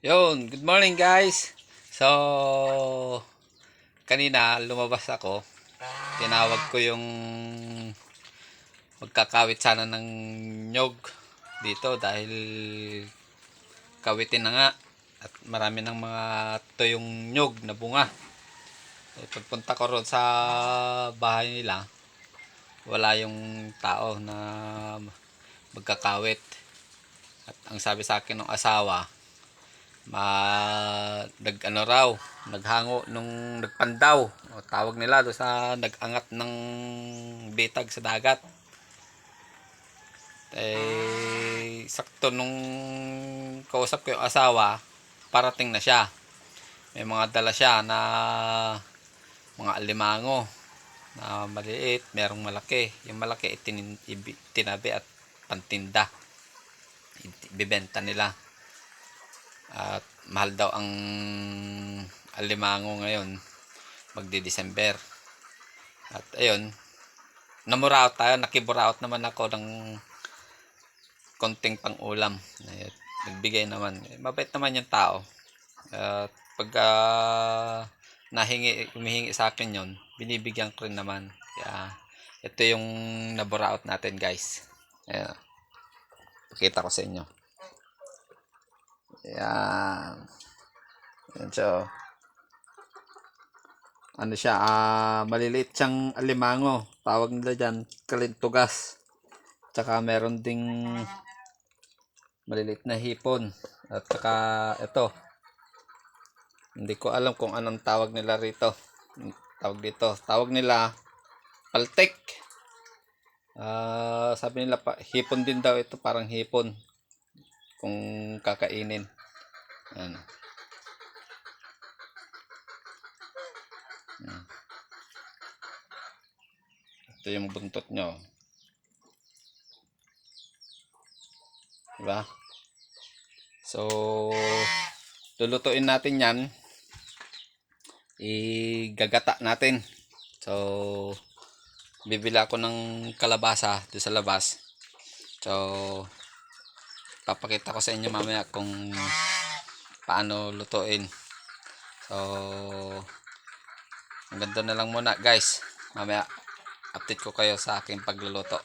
Yun, good morning guys. So, kanina lumabas ako. Tinawag ko yung magkakawit sana ng nyog dito dahil kawitin na nga at marami ng mga tuyong nyog na bunga. Pagpunta ko roon sa bahay nila, wala yung tao na magkakawit. At ang sabi sa akin ng asawa, nag-ano raw, naghango nung nagpandaw, o tawag nila do sa nag-angat ng bitag sa dagat. Sakto nung kausap ko yung asawa, parating na siya. May mga dala siya na mga alimango na maliit, merong malaki. Yung malaki tinabi at pantinda. Ibibenta nila. At mahal daw ang alimango ngayon, magdi-December. At ayun, namuraot tayo, nakiburaot naman ako ng konting pang-ulam. Nagbigay naman. Mabait naman yung tao. At pag humihingi sa akin yon, binibigyan ko rin naman. Kaya ito yung naburaot natin guys. Ayan, pakita ko sa inyo. Ayan. Ayan siya. Ano siya, maliliit siyang alimango. Tawag nila dyan, kalintugas. Tsaka meron ding maliliit na hipon. At tsaka ito. Hindi ko alam kung anong tawag nila rito. Tawag dito. Tawag nila paltek. Sabi nila hipon din daw ito, parang hipon. Kung kakainin. Ayan. Ito yung buntot nyo. Diba? So, lulutuin natin yan. Igagata natin. So, bibili ako ng kalabasa doon sa labas. So, papakita ko sa inyo mamaya kung paano lutuin. So, hanggang doon na lang muna guys. Mamaya update ko kayo sa aking pagluluto.